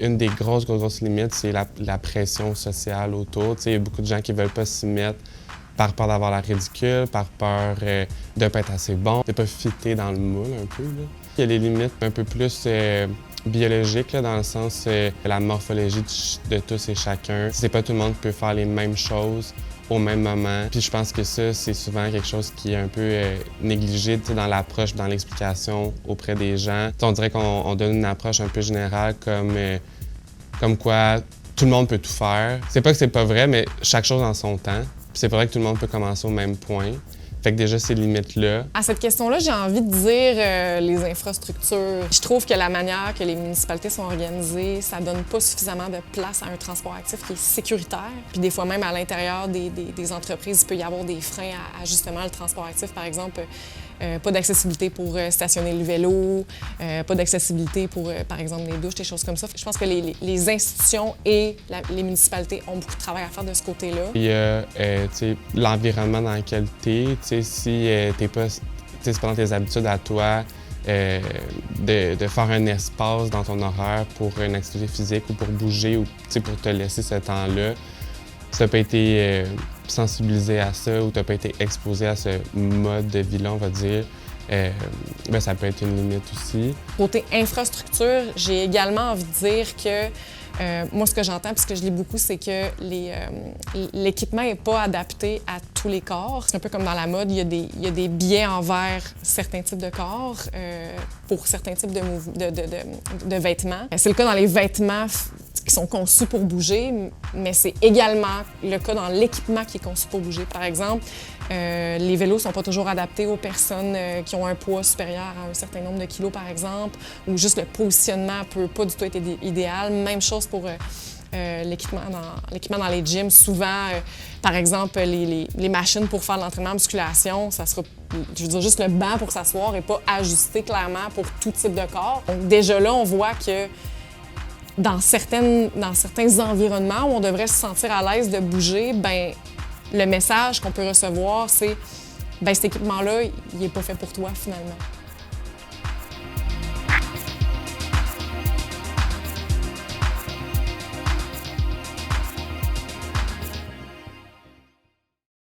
Une des grosses limites, c'est la pression sociale autour. Il y a beaucoup de gens qui ne veulent pas s'y mettre par peur d'avoir l'air ridicule, par peur de ne pas être assez bon, de ne pas fitter dans le moule un peu. Là. Il y a les limites un peu plus biologiques, là, dans le sens la morphologie de tous et chacun. C'est pas tout le monde qui peut faire les mêmes choses au même moment. Puis je pense que ça, c'est souvent quelque chose qui est un peu négligé dans l'approche, dans l'explication auprès des gens. On dirait qu'on donne une approche un peu générale comme quoi tout le monde peut tout faire. C'est pas que c'est pas vrai, mais chaque chose en son temps. Puis c'est pas vrai que tout le monde peut commencer au même point. Fait que déjà, ces limites-là. À cette question-là, j'ai envie de dire les infrastructures. Je trouve que la manière que les municipalités sont organisées, ça donne pas suffisamment de place à un transport actif qui est sécuritaire. Puis des fois même, à l'intérieur des entreprises, il peut y avoir des freins à justement le transport actif. Par exemple, pas d'accessibilité pour stationner le vélo, pas d'accessibilité pour, par exemple, des douches, des choses comme ça. Je pense que les institutions et les municipalités ont beaucoup de travail à faire de ce côté-là. Il y a l'environnement dans lequel tu es. Si t'es pas, c'est pas dans tes habitudes à toi de faire un espace dans ton horaire pour une activité physique ou pour bouger ou pour te laisser ce temps-là, si t'as pas été sensibilisé à ça ou t'as pas été exposé à ce mode de vie-là, on va dire, ben, ça peut être une limite aussi. Côté infrastructure, j'ai également envie de dire que moi, ce que j'entends, puis ce que je lis beaucoup, c'est que l'équipement n'est pas adapté à tous les corps. C'est un peu comme dans la mode, il y a des biais envers certains types de corps pour certains types de vêtements. C'est le cas dans les vêtements qui sont conçus pour bouger, mais c'est également le cas dans l'équipement qui est conçu pour bouger. Par exemple, les vélos ne sont pas toujours adaptés aux personnes qui ont un poids supérieur à un certain nombre de kilos, par exemple, ou juste le positionnement ne peut pas du tout être idéal. Même chose pour l'équipement dans les gyms. Souvent, par exemple, les machines pour faire de l'entraînement en musculation, ça sera, je veux dire, juste le banc pour s'asseoir n'est pas ajusté clairement pour tout type de corps. Donc déjà là, on voit que dans certains environnements où on devrait se sentir à l'aise de bouger, ben le message qu'on peut recevoir, c'est « ben cet équipement-là, il n'est pas fait pour toi, finalement ».